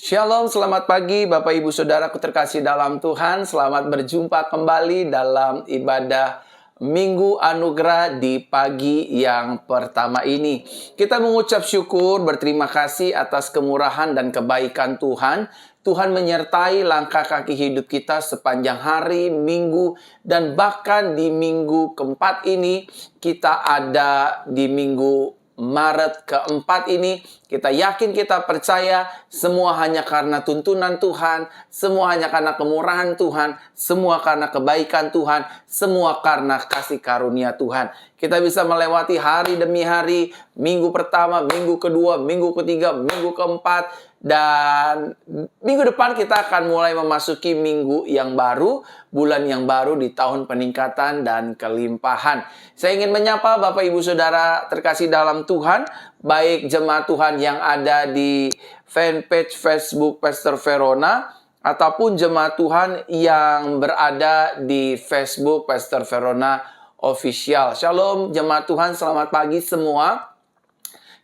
Shalom, selamat pagi Bapak Ibu Saudaraku terkasih dalam Tuhan. Selamat berjumpa kembali dalam ibadah Minggu Anugerah di pagi yang pertama ini. Kita mengucap syukur, berterima kasih atas kemurahan dan kebaikan Tuhan. Tuhan menyertai langkah kaki hidup kita sepanjang hari, minggu, dan bahkan di minggu keempat ini, kita ada di minggu Maret keempat ini. Kita yakin, kita percaya, semua hanya karena tuntunan Tuhan, semua hanya karena kemurahan Tuhan, semua karena kebaikan Tuhan, semua karena kasih karunia Tuhan. Kita bisa melewati hari demi hari, minggu pertama, minggu kedua, minggu ketiga, minggu keempat, dan minggu depan kita akan mulai memasuki minggu yang baru, bulan yang baru di tahun peningkatan dan kelimpahan. Saya ingin menyapa Bapak Ibu Saudara terkasih dalam Tuhan, baik jemaat Tuhan yang ada di fanpage Facebook Pastor Verona, ataupun jemaat Tuhan yang berada di Facebook Pastor Verona Official. Shalom jemaat Tuhan, selamat pagi semua.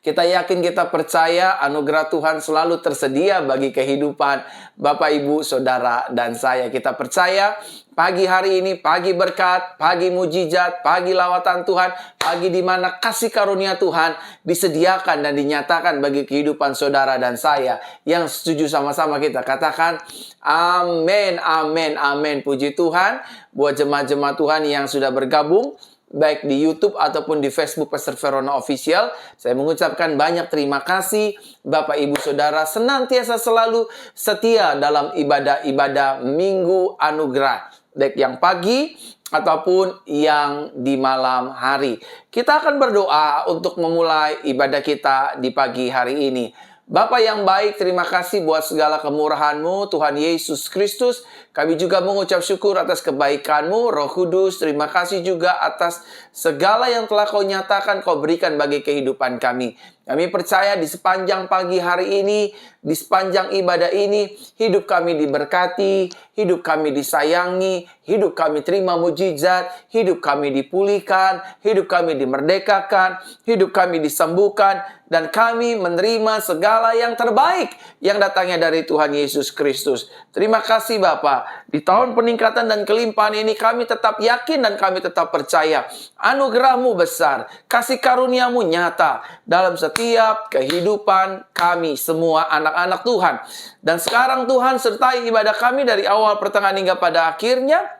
Kita yakin, kita percaya anugerah Tuhan selalu tersedia bagi kehidupan Bapak, Ibu, Saudara, dan saya. Kita percaya pagi hari ini, pagi berkat, pagi mujizat, pagi lawatan Tuhan, pagi di mana kasih karunia Tuhan disediakan dan dinyatakan bagi kehidupan saudara dan saya. Yang setuju sama-sama kita katakan, amin, amin, amin. Puji Tuhan buat jemaat-jemaat Tuhan yang sudah bergabung, baik di YouTube ataupun di Facebook Pastor Verona Official. Saya mengucapkan banyak terima kasih. Bapak, Ibu, Saudara senantiasa selalu setia dalam ibadah-ibadah Minggu Anugerah, baik yang pagi ataupun yang di malam hari. Kita akan berdoa untuk memulai ibadah kita di pagi hari ini. Bapa yang baik, terima kasih buat segala kemurahan-Mu, Tuhan Yesus Kristus. Kami juga mengucap syukur atas kebaikan-Mu, Roh Kudus. Terima kasih juga atas segala yang telah Kau nyatakan, Kau berikan bagi kehidupan kami. Kami percaya di sepanjang pagi hari ini, di sepanjang ibadah ini, hidup kami diberkati, hidup kami disayangi, hidup kami terima mujizat, hidup kami dipulihkan, hidup kami dimerdekakan, hidup kami disembuhkan, dan kami menerima segala yang terbaik yang datangnya dari Tuhan Yesus Kristus. Terima kasih Bapa. Di tahun peningkatan dan kelimpahan ini kami tetap yakin dan kami tetap percaya anugerah-Mu besar, kasih karunia-Mu nyata dalam setiap kehidupan kami semua anak-anak Tuhan. Dan sekarang Tuhan sertai ibadah kami dari awal, pertengahan hingga pada akhirnya.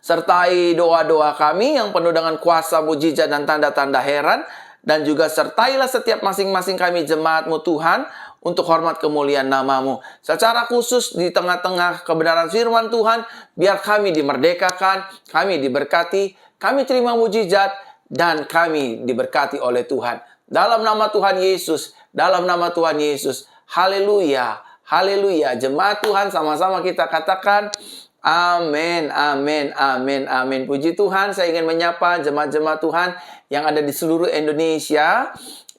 Sertai doa-doa kami yang penuh dengan kuasa, mujizat, dan tanda-tanda heran. Dan juga sertailah setiap masing-masing kami jemaat-Mu Tuhan, untuk hormat kemuliaan nama-Mu. Secara khusus di tengah-tengah kebenaran firman Tuhan, biar kami dimerdekakan, kami diberkati, kami terima mujizat, dan kami diberkati oleh Tuhan. Dalam nama Tuhan Yesus, dalam nama Tuhan Yesus. Haleluya, haleluya. Jemaat Tuhan, sama-sama kita katakan, amin, amin, amin, amin. Puji Tuhan, saya ingin menyapa jemaat-jemaat Tuhan yang ada di seluruh Indonesia,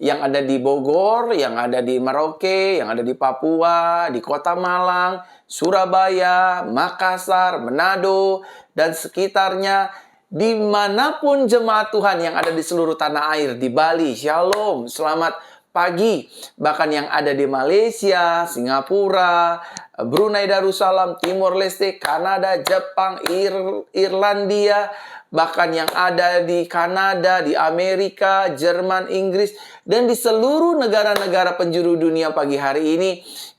yang ada di Bogor, yang ada di Merauke, yang ada di Papua, di Kota Malang, Surabaya, Makassar, Manado, dan sekitarnya. Dimanapun jemaat Tuhan yang ada di seluruh tanah air, di Bali, shalom, selamat pagi. Bahkan yang ada di Malaysia, Singapura, Brunei Darussalam, Timor Leste, Kanada, Jepang, Irlandia, bahkan yang ada di Kanada, di Amerika, Jerman, Inggris, dan di seluruh negara-negara penjuru dunia pagi hari ini,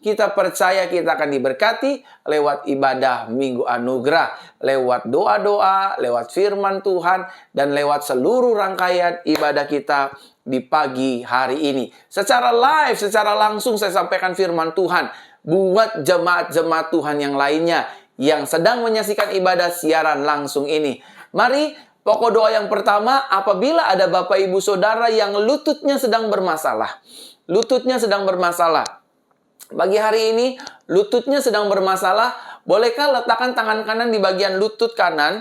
kita percaya kita akan diberkati lewat ibadah Minggu Anugerah, lewat doa-doa, lewat firman Tuhan, dan lewat seluruh rangkaian ibadah kita di pagi hari ini. Secara live, secara langsung saya sampaikan firman Tuhan buat jemaat-jemaat Tuhan yang lainnya yang sedang menyaksikan ibadah siaran langsung ini. Mari, pokok doa yang pertama, apabila ada Bapak Ibu Saudara yang lututnya sedang bermasalah. Lututnya sedang bermasalah. Bagi hari ini, lututnya sedang bermasalah. Bolehkah letakkan tangan kanan di bagian lutut kanan,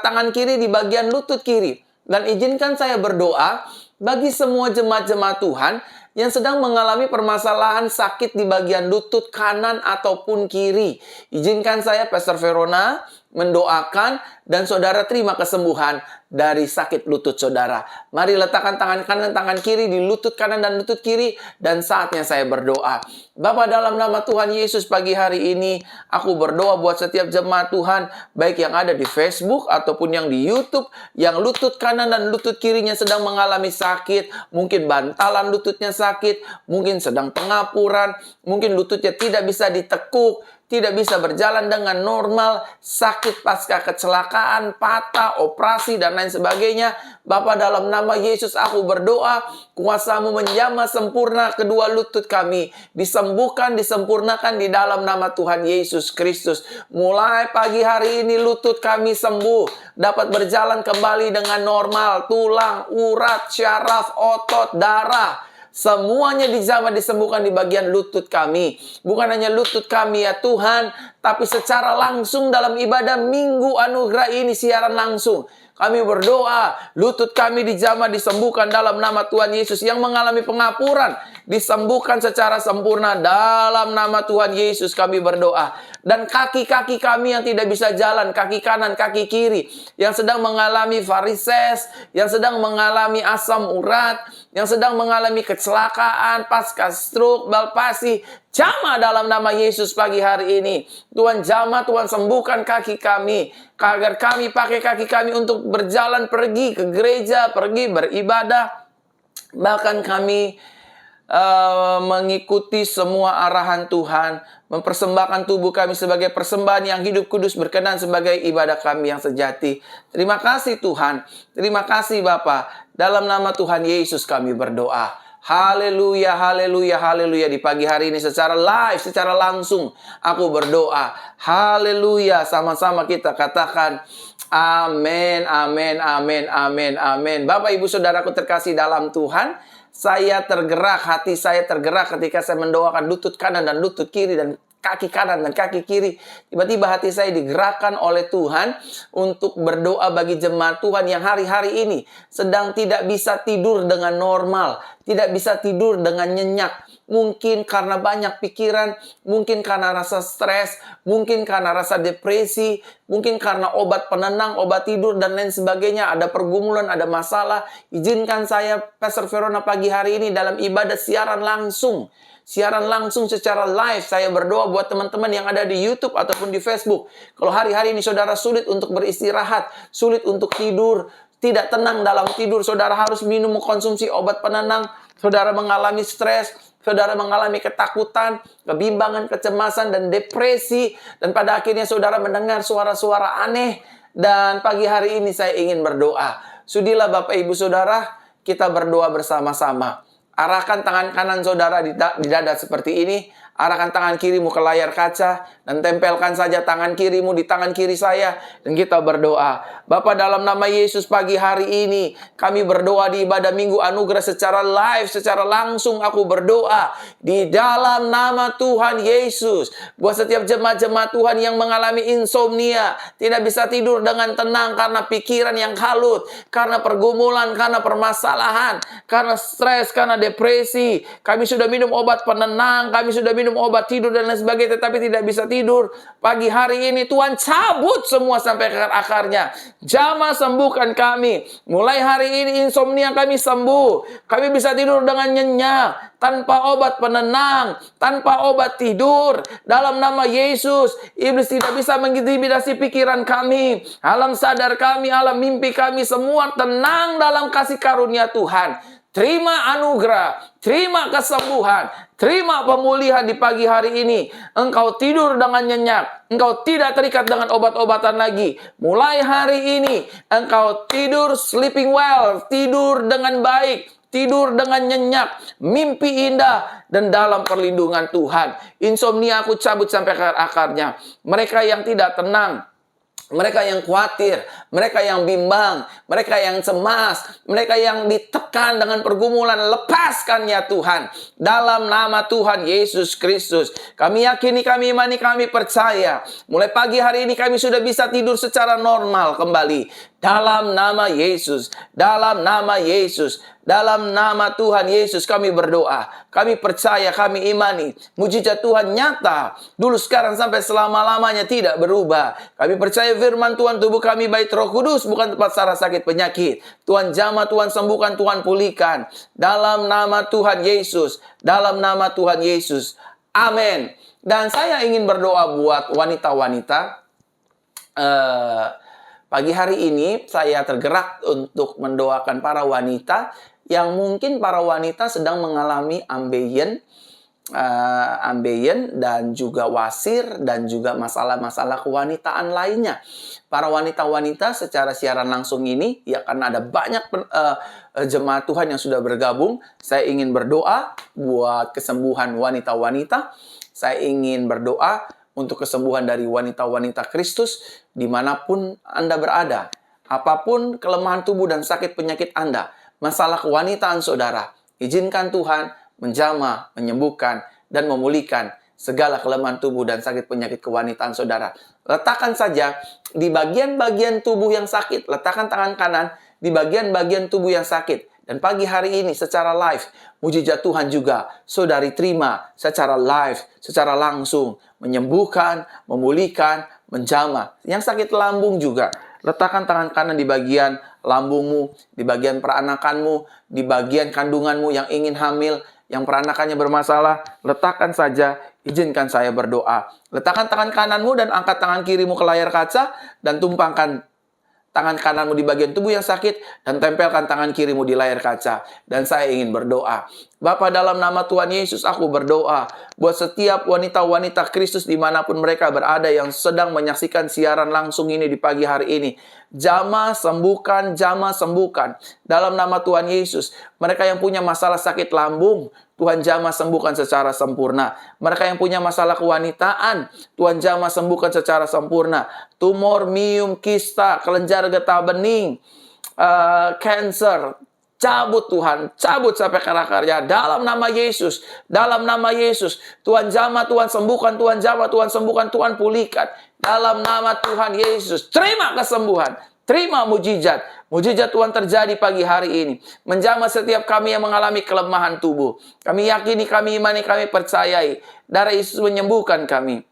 tangan kiri di bagian lutut kiri. Dan izinkan saya berdoa bagi semua jemaat-jemaat Tuhan yang sedang mengalami permasalahan sakit di bagian lutut kanan ataupun kiri. Izinkan saya, Pastor Verona, mendoakan, dan saudara terima kesembuhan dari sakit lutut saudara. Mari letakkan tangan kanan, tangan kiri di lutut kanan dan lutut kiri, dan saatnya saya berdoa. Bapa, dalam nama Tuhan Yesus, pagi hari ini aku berdoa buat setiap jemaat Tuhan, baik yang ada di Facebook ataupun yang di YouTube, yang lutut kanan dan lutut kirinya sedang mengalami sakit, mungkin bantalan lututnya sakit, mungkin sedang pengapuran, mungkin lututnya tidak bisa ditekuk, tidak bisa berjalan dengan normal, sakit pasca kecelakaan, patah, operasi, dan lain sebagainya. Bapa, dalam nama Yesus aku berdoa, kuasa-Mu menjamah sempurna kedua lutut kami, disembuhkan, disempurnakan di dalam nama Tuhan Yesus Kristus. Mulai pagi hari ini lutut kami sembuh, dapat berjalan kembali dengan normal, tulang, urat, syaraf, otot, darah, semuanya dijamah, disembuhkan di bagian lutut kami. Bukan hanya lutut kami ya Tuhan, tapi secara langsung dalam ibadah Minggu Anugerah ini siaran langsung. Kami berdoa, lutut kami dijamah, disembuhkan dalam nama Tuhan Yesus. Yang mengalami pengapuran, disembuhkan secara sempurna dalam nama Tuhan Yesus kami berdoa. Dan kaki-kaki kami yang tidak bisa jalan, kaki kanan, kaki kiri, yang sedang mengalami varises, yang sedang mengalami asam urat, yang sedang mengalami kecelakaan, pasca stroke, balpasi, jamah dalam nama Yesus pagi hari ini. Tuhan jamah, Tuhan sembuhkan kaki kami, agar kami pakai kaki kami untuk berjalan, pergi ke gereja, pergi beribadah. Bahkan kami mengikuti semua arahan Tuhan, mempersembahkan tubuh kami sebagai persembahan yang hidup kudus, berkenan sebagai ibadah kami yang sejati. Terima kasih Tuhan, terima kasih Bapa. Dalam nama Tuhan Yesus kami berdoa. Haleluya, haleluya, haleluya. Di pagi hari ini secara live, secara langsung aku berdoa. Haleluya, sama-sama kita katakan amin, amin, amin, amin, amin. Bapak, Ibu, Saudaraku terkasih dalam Tuhan, saya tergerak, hati saya tergerak ketika saya mendoakan lutut kanan dan lutut kiri dan kaki kanan dan kaki kiri. Tiba-tiba hati saya digerakkan oleh Tuhan untuk berdoa bagi jemaat Tuhan yang hari-hari ini sedang tidak bisa tidur dengan normal, tidak bisa tidur dengan nyenyak. Mungkin karena banyak pikiran, mungkin karena rasa stres, mungkin karena rasa depresi, mungkin karena obat penenang, obat tidur, dan lain sebagainya. Ada pergumulan, ada masalah. Izinkan saya, Pastor Verona, pagi hari ini dalam ibadah siaran langsung. Siaran langsung secara live, saya berdoa buat teman-teman yang ada di YouTube ataupun di Facebook. Kalau hari-hari ini saudara sulit untuk beristirahat, sulit untuk tidur, tidak tenang dalam tidur, saudara harus minum, mengkonsumsi obat penenang, saudara mengalami stres, saudara mengalami ketakutan, kebimbangan, kecemasan, dan depresi, dan pada akhirnya saudara mendengar suara-suara aneh. Dan pagi hari ini saya ingin berdoa. Sudilah Bapak Ibu Saudara, kita berdoa bersama-sama. Arahkan tangan kanan saudara di dada seperti ini. Arahkan tangan kirimu ke layar kaca dan tempelkan saja tangan kirimu di tangan kiri saya, dan kita berdoa. Bapa, dalam nama Yesus pagi hari ini kami berdoa di ibadah Minggu Anugerah secara live, secara langsung aku berdoa di dalam nama Tuhan Yesus buat setiap jemaat-jemaat Tuhan yang mengalami insomnia, tidak bisa tidur dengan tenang karena pikiran yang kalut, karena pergumulan, karena permasalahan, karena stres, karena depresi. Kami sudah minum obat penenang, kami sudah minum obat tidur dan lain sebagainya, tetapi tidak bisa tidur. Pagi hari ini Tuhan cabut semua sampai ke akarnya. Jamah, sembuhkan kami. Mulai hari ini insomnia kami sembuh. Kami bisa tidur dengan nyenyak, tanpa obat penenang, tanpa obat tidur. Dalam nama Yesus, iblis tidak bisa mengintimidasi pikiran kami, alam sadar kami, alam mimpi kami, semua tenang dalam kasih karunia Tuhan. Terima anugerah, terima kesembuhan, terima pemulihan di pagi hari ini. Engkau tidur dengan nyenyak, engkau tidak terikat dengan obat-obatan lagi. Mulai hari ini, engkau tidur sleeping well, tidur dengan baik, tidur dengan nyenyak, mimpi indah, dan dalam perlindungan Tuhan. Insomnia aku cabut sampai ke akarnya. Mereka yang tidak tenang, mereka yang khawatir, mereka yang bimbang, mereka yang cemas, mereka yang ditekan dengan pergumulan, lepaskan ya Tuhan. Dalam nama Tuhan Yesus Kristus, kami yakini, kami imani, kami percaya. Mulai pagi hari ini kami sudah bisa tidur secara normal kembali. Dalam nama Yesus, dalam nama Yesus, Dalam nama Tuhan Yesus kami berdoa. Kami percaya, kami imani. Mujizat Tuhan nyata. Dulu, sekarang, sampai selama-lamanya tidak berubah. Kami percaya firman Tuhan, tubuh kami bait Roh Kudus, bukan tempat saraf sakit penyakit. Tuhan jamah, Tuhan sembuhkan, Tuhan pulihkan. Dalam nama Tuhan Yesus. Dalam nama Tuhan Yesus. Amin. Dan saya ingin berdoa buat wanita-wanita. Pagi hari ini saya tergerak untuk mendoakan para wanita yang mungkin para wanita sedang mengalami ambeien dan juga wasir dan juga masalah-masalah kewanitaan lainnya. Para wanita-wanita secara siaran langsung ini, ya, karena ada banyak jemaat Tuhan yang sudah bergabung, saya ingin berdoa buat kesembuhan wanita-wanita. Saya ingin berdoa untuk kesembuhan dari wanita-wanita Kristus dimanapun Anda berada. Apapun kelemahan tubuh dan sakit penyakit Anda, masalah kewanitaan saudara, izinkan Tuhan menjamah, menyembuhkan, dan memulihkan segala kelemahan tubuh dan sakit penyakit kewanitaan saudara. Letakkan saja di bagian-bagian tubuh yang sakit, letakkan tangan kanan di bagian-bagian tubuh yang sakit. Dan pagi hari ini secara live, mujizat Tuhan juga saudari terima secara live, secara langsung, menyembuhkan, memulihkan, menjamah. Yang sakit lambung juga, letakkan tangan kanan di bagian lambungmu, di bagian peranakanmu, di bagian kandunganmu yang ingin hamil, yang peranakannya bermasalah, letakkan saja, izinkan saya berdoa. Letakkan tangan kananmu dan angkat tangan kirimu ke layar kaca dan tumpangkan tangan kananmu di bagian tubuh yang sakit dan tempelkan tangan kirimu di layar kaca. Dan saya ingin berdoa. Bapa, dalam nama Tuhan Yesus aku berdoa buat setiap wanita-wanita Kristus dimanapun mereka berada yang sedang menyaksikan siaran langsung ini di pagi hari ini. Jamah sembuhkan, jamah sembuhkan. Dalam nama Tuhan Yesus, mereka yang punya masalah sakit lambung, Tuhan jamah sembuhkan secara sempurna. Mereka yang punya masalah kewanitaan, Tuhan jamah sembuhkan secara sempurna. Tumor, miom, kista, kelenjar getah bening, cancer, cabut Tuhan, cabut sampai ke akarnya. Dalam nama Yesus, dalam nama Yesus, Tuhan jamah, Tuhan sembuhkan, Tuhan jamah, Tuhan sembuhkan, Tuhan pulihkan. Dalam nama Tuhan Yesus, terima kesembuhan, terima mujizat. Mujizat Tuhan terjadi pagi hari ini. Menjamah setiap kami yang mengalami kelemahan tubuh. Kami yakini, kami imani, kami percayai. Darah Yesus menyembuhkan kami.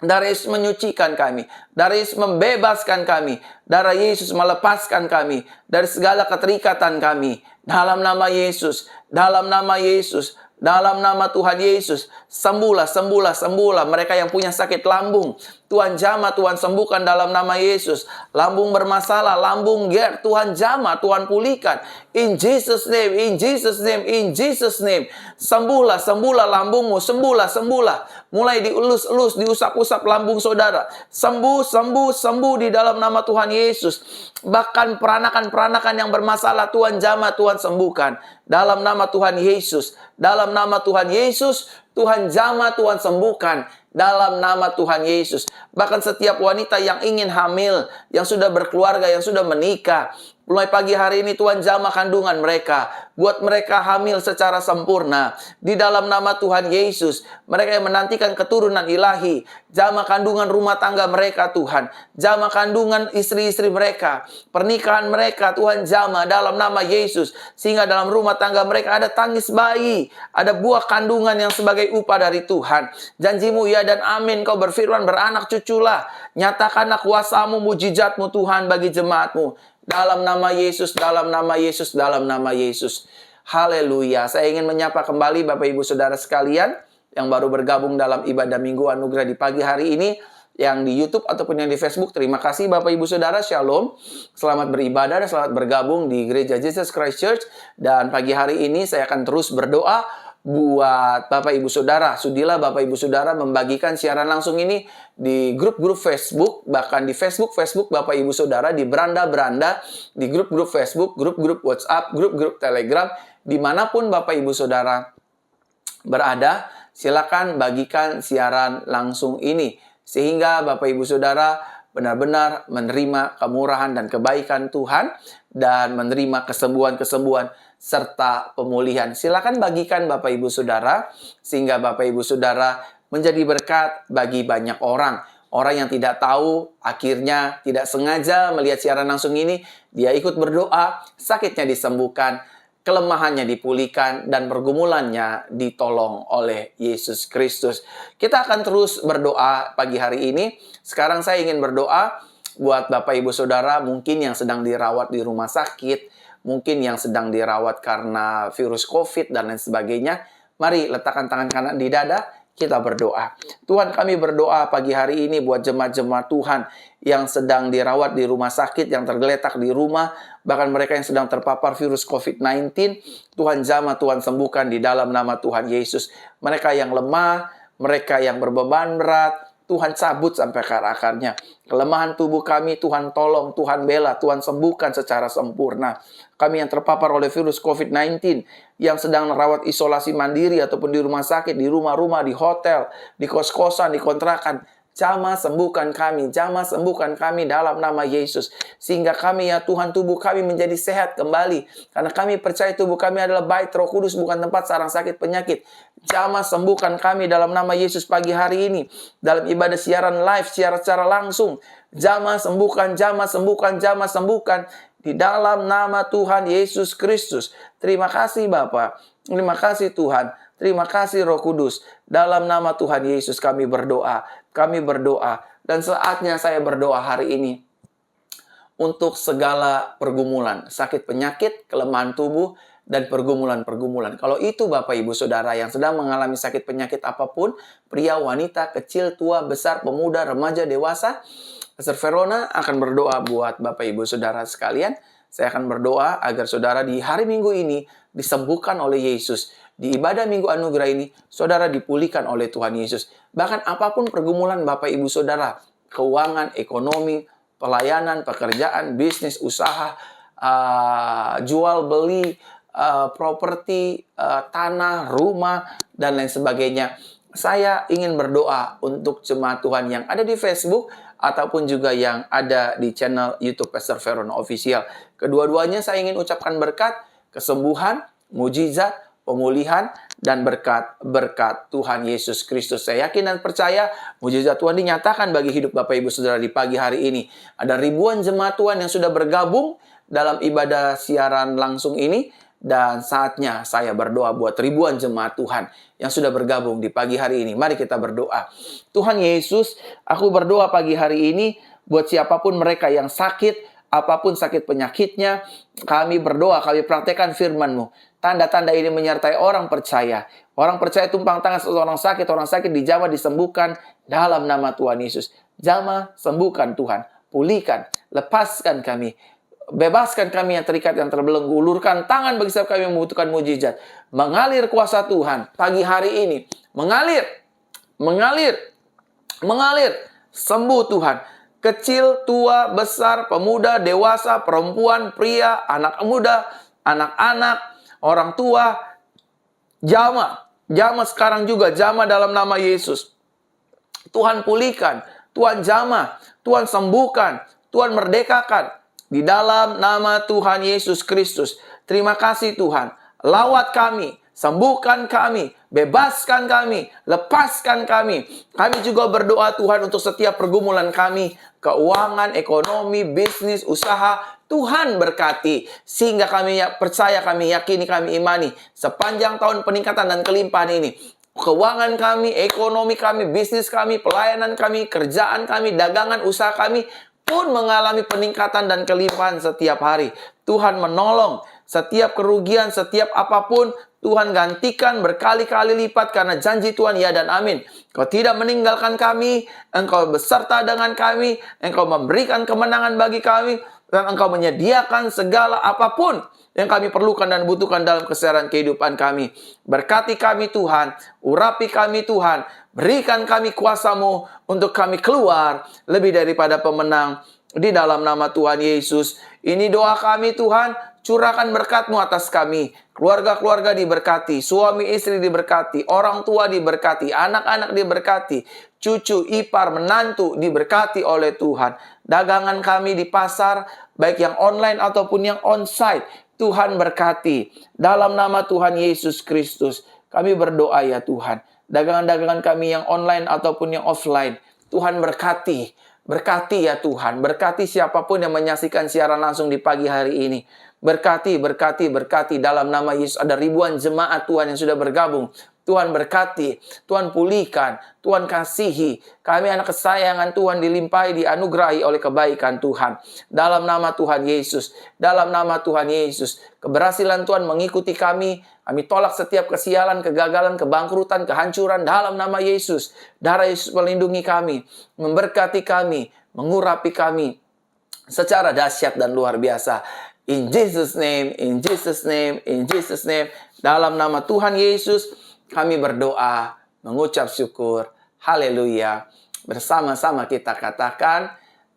Darah Yesus menyucikan kami. Darah Yesus membebaskan kami. Darah Yesus melepaskan kami dari segala keterikatan kami. Dalam nama Yesus. Dalam nama Yesus. Dalam nama Tuhan Yesus. Sembuhlah, sembuhlah, sembuhlah. Mereka yang punya sakit lambung, Tuhan jamah, Tuhan sembuhkan dalam nama Yesus. Lambung bermasalah, lambung GERD, Tuhan jamah, Tuhan pulihkan. In Jesus name, in Jesus name, in Jesus name. Sembuhlah, sembuhlah lambungmu, sembuhlah, sembuhlah. Mulai dielus-elus, diusap-usap lambung saudara. Sembuh, sembuh, sembuh di dalam nama Tuhan Yesus. Bahkan peranakan-peranakan yang bermasalah, Tuhan jamah, Tuhan sembuhkan. Dalam nama Tuhan Yesus. Dalam nama Tuhan Yesus, Tuhan jamah, Tuhan sembuhkan. Dalam nama Tuhan Yesus. Bahkan setiap wanita yang ingin hamil, yang sudah berkeluarga, yang sudah menikah, mulai pagi hari ini Tuhan jamah kandungan mereka. Buat mereka hamil secara sempurna. Di dalam nama Tuhan Yesus. Mereka yang menantikan keturunan ilahi. Jamah kandungan rumah tangga mereka Tuhan. Jamah kandungan istri-istri mereka. Pernikahan mereka Tuhan jamah dalam nama Yesus. Sehingga dalam rumah tangga mereka ada tangis bayi. Ada buah kandungan yang sebagai upah dari Tuhan. Janjimu ya dan amin. Kau berfirman beranak cuculah. Nyatakanlah kuasamu, mujizatmu Tuhan bagi jemaatmu. Dalam nama Yesus, dalam nama Yesus, dalam nama Yesus. Haleluya. Saya ingin menyapa kembali Bapak Ibu Saudara sekalian yang baru bergabung dalam ibadah Minggu Anugerah di pagi hari ini. Yang di YouTube ataupun yang di Facebook. Terima kasih Bapak Ibu Saudara. Shalom. Selamat beribadah dan selamat bergabung di Gereja Jesus Christ Church. Dan pagi hari ini saya akan terus berdoa buat Bapak Ibu Saudara. Sudilah Bapak Ibu Saudara membagikan siaran langsung ini di grup-grup Facebook, bahkan di Facebook Bapak Ibu Saudara, di beranda-beranda, di grup-grup Facebook, grup-grup WhatsApp, grup-grup Telegram, dimanapun Bapak Ibu Saudara berada, silakan bagikan siaran langsung ini. Sehingga Bapak Ibu Saudara benar-benar menerima kemurahan dan kebaikan Tuhan dan menerima kesembuhan-kesembuhan serta pemulihan. Silakan bagikan Bapak Ibu Saudara sehingga Bapak Ibu Saudara menjadi berkat bagi banyak orang. Orang yang tidak tahu akhirnya tidak sengaja melihat siaran langsung ini, dia ikut berdoa, sakitnya disembuhkan kelemahannya dipulihkan, dan pergumulannya ditolong oleh Yesus Kristus. Kita akan terus berdoa pagi hari ini. Sekarang saya ingin berdoa buat Bapak Ibu Saudara mungkin yang sedang dirawat di rumah sakit, mungkin yang sedang dirawat karena virus COVID dan lain sebagainya. Mari letakkan tangan kanan di dada, kita berdoa. Tuhan, kami berdoa pagi hari ini buat jemaat-jemaat Tuhan yang sedang dirawat di rumah sakit, yang tergeletak di rumah, bahkan mereka yang sedang terpapar virus COVID-19. Tuhan jamah, Tuhan sembuhkan di dalam nama Tuhan Yesus. Mereka yang lemah, mereka yang berbeban berat, Tuhan cabut sampai ke akarnya. Kelemahan tubuh kami, Tuhan tolong, Tuhan bela, Tuhan sembuhkan secara sempurna. Kami yang terpapar oleh virus COVID-19, yang sedang merawat isolasi mandiri ataupun di rumah sakit, di rumah-rumah, di hotel, di kos-kosan, di kontrakan, jamah sembuhkan kami dalam nama Yesus. Sehingga kami ya Tuhan, tubuh kami menjadi sehat kembali. Karena kami percaya tubuh kami adalah bait Roh Kudus, bukan tempat sarang sakit penyakit. Jamah sembuhkan kami dalam nama Yesus pagi hari ini. Dalam ibadah siaran live, secara langsung. Jamah sembuhkan. Di dalam nama Tuhan Yesus Kristus. Terima kasih Bapa. Terima kasih Tuhan. Terima kasih Roh Kudus. Dalam nama Tuhan Yesus kami berdoa. Dan saatnya saya berdoa hari ini untuk segala pergumulan, sakit penyakit, kelemahan tubuh, dan pergumulan-pergumulan. Kalau itu Bapak Ibu Saudara yang sedang mengalami sakit penyakit apapun, pria, wanita, kecil, tua, besar, pemuda, remaja, dewasa, Pastor Verona akan berdoa buat Bapak Ibu Saudara sekalian. Saya akan berdoa agar saudara di hari Minggu ini disembuhkan oleh Yesus. Di ibadah Minggu Anugerah ini, saudara dipulihkan oleh Tuhan Yesus. Bahkan apapun pergumulan Bapak Ibu Saudara, keuangan, ekonomi, pelayanan, pekerjaan, bisnis, usaha, jual beli, properti, tanah, rumah, dan lain sebagainya. Saya ingin berdoa untuk jemaat Tuhan yang ada di Facebook ataupun juga yang ada di channel YouTube Pastor Verona Official. Kedua-duanya saya ingin ucapkan berkat, kesembuhan, mujizat, pemulihan, dan berkat Tuhan Yesus Kristus. Saya yakin dan percaya mujizat Tuhan dinyatakan bagi hidup Bapak Ibu Saudara di pagi hari ini. Ada ribuan jemaat Tuhan yang sudah bergabung dalam ibadah siaran langsung ini. Dan saatnya saya berdoa buat ribuan jemaat Tuhan yang sudah bergabung di pagi hari ini. Mari kita berdoa. Tuhan Yesus, aku berdoa pagi hari ini buat siapapun mereka yang sakit, apapun sakit penyakitnya. Kami berdoa, kami praktekkan firman-Mu. Tanda-tanda ini menyertai orang percaya. Orang percaya tumpang tangan seseorang sakit dijamah disembuhkan dalam nama Tuhan Yesus. Jamah, sembuhkan Tuhan. Pulihkan, lepaskan kami. Bebaskan kami yang terikat, yang terbelenggu. Ulurkan tangan bagi setiap kami yang membutuhkan mujizat. Mengalir kuasa Tuhan pagi hari ini. Mengalir. Sembuh Tuhan. Kecil, tua, besar, pemuda, dewasa, perempuan, pria, anak muda, anak-anak, orang tua. Jamah sekarang juga. Jamah dalam nama Yesus. Tuhan pulihkan. Tuhan jamah. Tuhan sembuhkan. Tuhan merdekakan. Di dalam nama Tuhan Yesus Kristus. Terima kasih Tuhan. Lawat kami. Sembuhkan kami. Bebaskan kami. Lepaskan kami. Kami juga berdoa Tuhan untuk setiap pergumulan kami. Keuangan, ekonomi, bisnis, usaha. Tuhan berkati. Sehingga kami percaya, kami yakini, kami imani. Sepanjang tahun peningkatan dan kelimpahan ini. Keuangan kami, ekonomi kami, bisnis kami, pelayanan kami, kerjaan kami, dagangan, usaha kami pun mengalami peningkatan dan kelimpahan setiap hari. Tuhan menolong setiap kerugian, setiap apapun, Tuhan gantikan berkali-kali lipat karena janji Tuhan ya dan amin. Engkau tidak meninggalkan kami, Engkau beserta dengan kami, Engkau memberikan kemenangan bagi kami, dan Engkau menyediakan segala apapun yang kami perlukan dan butuhkan dalam keseharian kehidupan kami. Berkati kami Tuhan, urapi kami Tuhan, berikan kami kuasa-Mu untuk kami keluar lebih daripada pemenang di dalam nama Tuhan Yesus. Ini doa kami Tuhan, curahkan berkat-Mu atas kami. Keluarga-keluarga diberkati, suami istri diberkati, orang tua diberkati, anak-anak diberkati, cucu, ipar, menantu diberkati oleh Tuhan. Dagangan kami di pasar, baik yang online ataupun yang onsite, Tuhan berkati. Dalam nama Tuhan Yesus Kristus, kami berdoa ya Tuhan. Dagangan-dagangan kami yang online ataupun yang offline, Tuhan berkati. Berkati ya Tuhan. Berkati siapapun yang menyaksikan siaran langsung di pagi hari ini. Berkati, berkati, berkati. Dalam nama Yesus ada ribuan jemaat Tuhan yang sudah bergabung. Tuhan berkati, Tuhan pulihkan, Tuhan kasihi. Kami anak kesayangan Tuhan dilimpahi, dianugerahi oleh kebaikan Tuhan. Dalam nama Tuhan Yesus, dalam nama Tuhan Yesus. Keberhasilan Tuhan mengikuti kami. Kami tolak setiap kesialan, kegagalan, kebangkrutan, kehancuran dalam nama Yesus. Darah Yesus melindungi kami, memberkati kami, mengurapi kami secara dahsyat dan luar biasa. In Jesus name, in Jesus name, in Jesus name. Dalam nama Tuhan Yesus, kami berdoa, mengucap syukur. Haleluya. Bersama-sama kita katakan,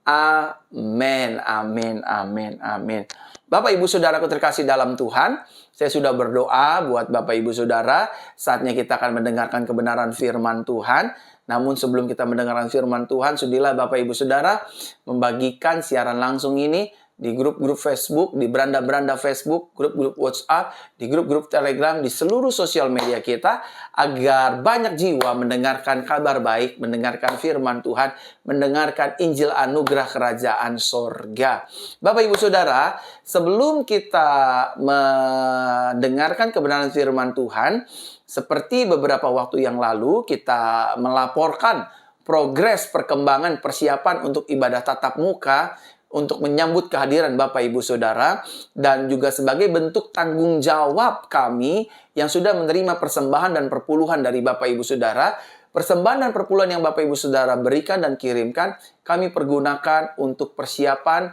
amin, amin, amin, amin. Bapak, Ibu, Saudaraku terkasih dalam Tuhan, saya sudah berdoa buat Bapak, Ibu, Saudara. Saatnya kita akan mendengarkan kebenaran firman Tuhan. Namun sebelum kita mendengarkan firman Tuhan, sudilah Bapak, Ibu, Saudara membagikan siaran langsung ini di grup-grup Facebook, di beranda-beranda Facebook, grup-grup WhatsApp, di grup-grup Telegram, di seluruh sosial media kita, agar banyak jiwa mendengarkan kabar baik, mendengarkan firman Tuhan, mendengarkan Injil anugerah kerajaan sorga. Bapak, Ibu, Saudara, sebelum kita mendengarkan kebenaran firman Tuhan, seperti beberapa waktu yang lalu, kita melaporkan progres perkembangan persiapan untuk ibadah tatap muka, untuk menyambut kehadiran Bapak, Ibu, Saudara, dan juga sebagai bentuk tanggung jawab kami yang sudah menerima persembahan dan perpuluhan dari Bapak, Ibu, Saudara. Persembahan dan perpuluhan yang Bapak, Ibu, Saudara berikan dan kirimkan, kami pergunakan untuk persiapan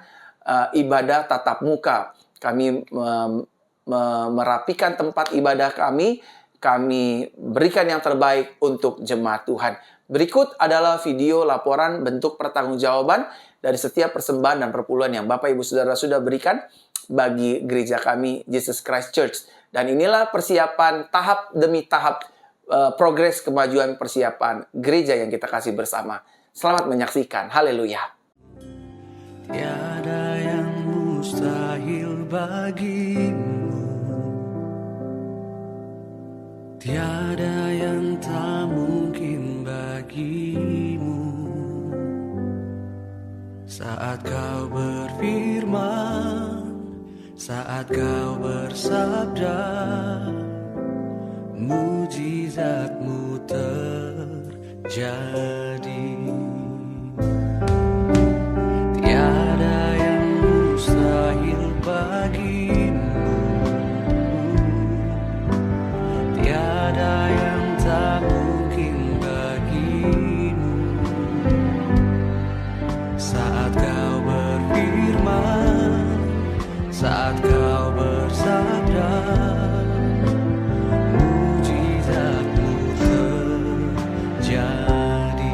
ibadah tatap muka. Kami merapikan tempat ibadah kami berikan yang terbaik untuk jemaat Tuhan. Berikut adalah video laporan bentuk pertanggungjawaban dari setiap persembahan dan perpuluhan yang Bapak, Ibu, Saudara sudah berikan bagi gereja kami, Jesus Christ Church. Dan inilah persiapan tahap demi tahap progres kemajuan persiapan gereja yang kita kasih bersama. Selamat menyaksikan. Haleluya. Tiada yang mustahil bagimu, tiada yang tak mungkin bagimu. Saat kau berfirman, saat kau bersabda, mujizatmu terjadi. Tiada yang mustahil bagimu, tiada yang tak mungkin bagimu. Saat kau berfirman, saat kau bersabda, mujizatmu terjadi.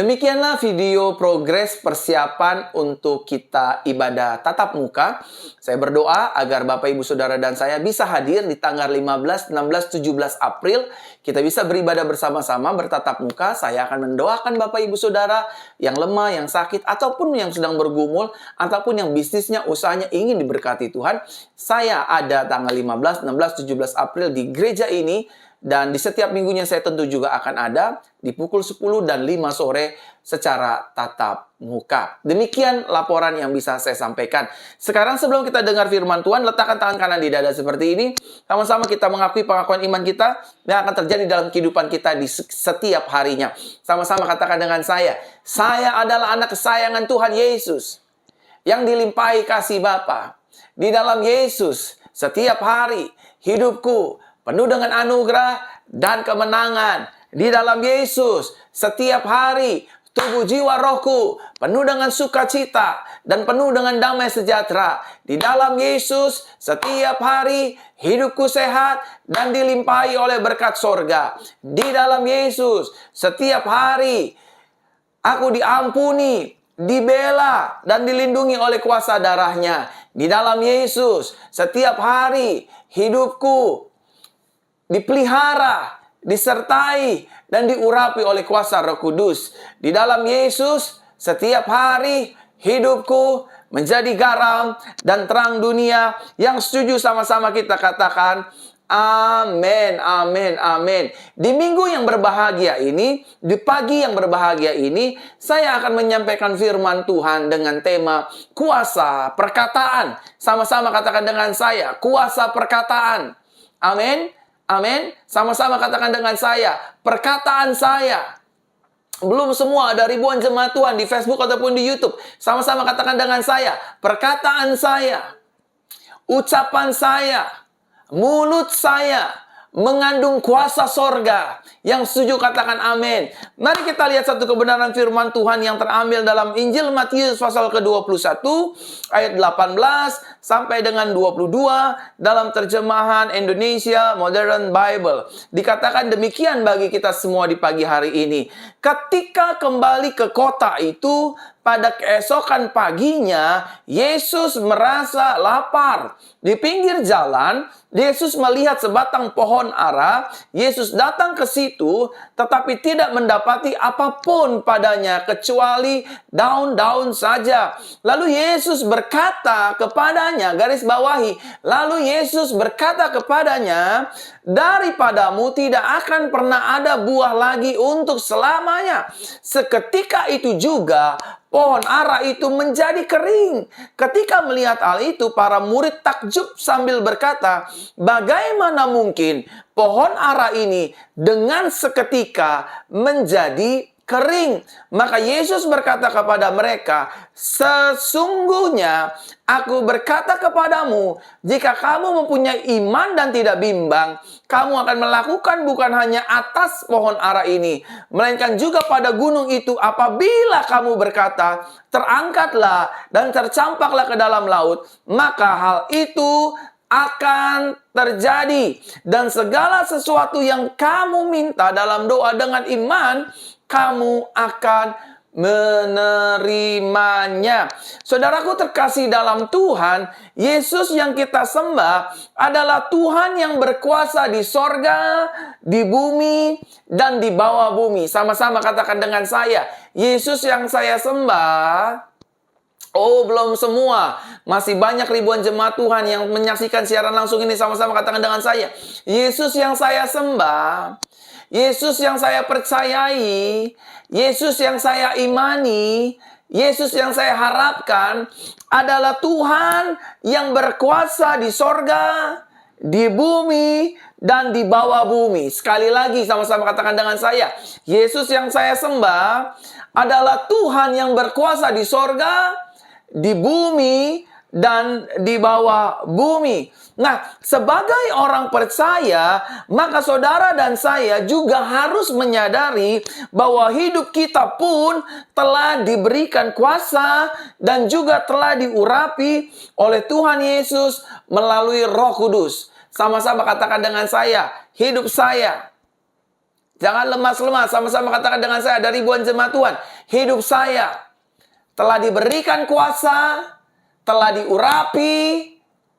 Demikianlah video progres persiapan untuk kita ibadah tatap muka. Saya berdoa agar Bapak Ibu Saudara dan saya bisa hadir di tanggal 15, 16, 17 April. Kita bisa beribadah bersama-sama bertatap muka. Saya akan mendoakan Bapak Ibu Saudara yang lemah, yang sakit, ataupun yang sedang bergumul, ataupun yang bisnisnya, usahanya ingin diberkati Tuhan. Saya ada tanggal 15, 16, 17 April di gereja ini. Dan di setiap minggunya saya tentu juga akan ada di pukul 10 dan 5 sore secara tatap muka. Demikian laporan yang bisa saya sampaikan. Sekarang sebelum kita dengar firman Tuhan, letakkan tangan kanan di dada seperti ini. Sama-sama kita mengakui pengakuan iman kita yang akan terjadi dalam kehidupan kita di setiap harinya. Sama-sama katakan dengan saya adalah anak kesayangan Tuhan Yesus yang dilimpahi kasih Bapa. Di dalam Yesus, setiap hari hidupku penuh dengan anugerah dan kemenangan. Di dalam Yesus, setiap hari tubuh jiwa rohku penuh dengan sukacita dan penuh dengan damai sejahtera. Di dalam Yesus, setiap hari hidupku sehat dan dilimpahi oleh berkat sorga. Di dalam Yesus, setiap hari aku diampuni, dibela, dan dilindungi oleh kuasa darahnya. Di dalam Yesus, setiap hari hidupku dipelihara, disertai, dan diurapi oleh kuasa Roh Kudus. Di dalam Yesus, setiap hari hidupku menjadi garam dan terang dunia. Yang setuju sama-sama kita katakan, amin, amin, amin. Di minggu yang berbahagia ini, di pagi yang berbahagia ini, saya akan menyampaikan firman Tuhan dengan tema kuasa perkataan. Sama-sama katakan dengan saya, kuasa perkataan. Amin. Amin. Sama-sama katakan dengan saya, perkataan saya. Belum semua, ada ribuan jemaat Tuhan di Facebook ataupun di YouTube. Sama-sama katakan dengan saya, perkataan saya, ucapan saya, mulut saya mengandung kuasa sorga. Yang setuju katakan amin. Mari kita lihat satu kebenaran firman Tuhan yang terambil dalam Injil Matius pasal ke-21 ayat 18 sampai dengan 22 dalam terjemahan Indonesia Modern Bible. Dikatakan demikian bagi kita semua di pagi hari ini. Ketika kembali ke kota itu, pada keesokan paginya, Yesus merasa lapar. Di pinggir jalan, Yesus melihat sebatang pohon ara. Yesus datang ke situ, tetapi tidak mendapati apapun padanya, kecuali daun-daun saja. Lalu Yesus berkata kepadanya, garis bawahi, lalu Yesus berkata kepadanya, daripadamu tidak akan pernah ada buah lagi untuk selamanya. Seketika itu juga, pohon ara itu menjadi kering. Ketika melihat hal itu, para murid takjub sambil berkata, bagaimana mungkin pohon ara ini dengan seketika menjadi kering? Maka Yesus berkata kepada mereka, sesungguhnya aku berkata kepadamu, jika kamu mempunyai iman dan tidak bimbang, kamu akan melakukan bukan hanya atas pohon ara ini, melainkan juga pada gunung itu. Apabila kamu berkata, terangkatlah dan tercampaklah ke dalam laut, maka hal itu akan terjadi. Dan segala sesuatu yang kamu minta dalam doa dengan iman, kamu akan menerimanya. Saudaraku terkasih dalam Tuhan, Yesus yang kita sembah adalah Tuhan yang berkuasa di sorga, di bumi, dan di bawah bumi. Sama-sama katakan dengan saya, Yesus yang saya sembah. Oh, belum semua. Masih banyak ribuan jemaat Tuhan yang menyaksikan siaran langsung ini. Sama-sama katakan dengan saya, Yesus yang saya sembah, Yesus yang saya percayai, Yesus yang saya imani, Yesus yang saya harapkan adalah Tuhan yang berkuasa di sorga, di bumi, dan di bawah bumi. Sekali lagi sama-sama katakan dengan saya, Yesus yang saya sembah adalah Tuhan yang berkuasa di sorga, di bumi, dan di bawah bumi. Nah, sebagai orang percaya, maka saudara dan saya juga harus menyadari bahwa hidup kita pun telah diberikan kuasa dan juga telah diurapi oleh Tuhan Yesus melalui Roh Kudus. Sama-sama katakan dengan saya, hidup saya Jangan lemas-lemas. Sama-sama katakan dengan saya, ada ribuan jemaat Tuhan. Hidup saya telah diberikan kuasa, telah diurapi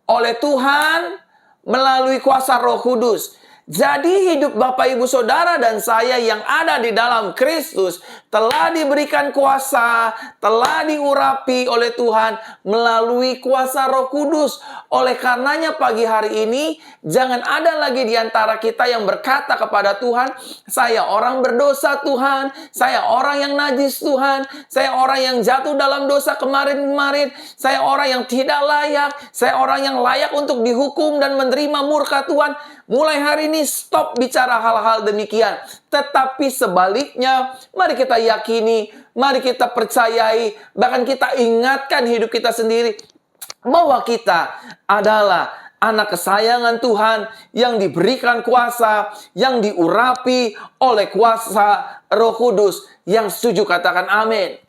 oleh Tuhan melalui kuasa Roh Kudus. Jadi hidup Bapak Ibu Saudara dan saya yang ada di dalam Kristus telah diberikan kuasa, telah diurapi oleh Tuhan melalui kuasa Roh Kudus. Oleh karenanya pagi hari ini jangan ada lagi di antara kita yang berkata kepada Tuhan, saya orang berdosa Tuhan, saya orang yang najis Tuhan, saya orang yang jatuh dalam dosa kemarin-kemarin, saya orang yang tidak layak, saya orang yang layak untuk dihukum dan menerima murka Tuhan. Mulai hari ini stop bicara hal-hal demikian. Tetapi sebaliknya, mari kita yakini, mari kita percayai, bahkan kita ingatkan hidup kita sendiri bahwa kita adalah anak kesayangan Tuhan yang diberikan kuasa, yang diurapi oleh kuasa Roh Kudus. Yang setuju katakan amin.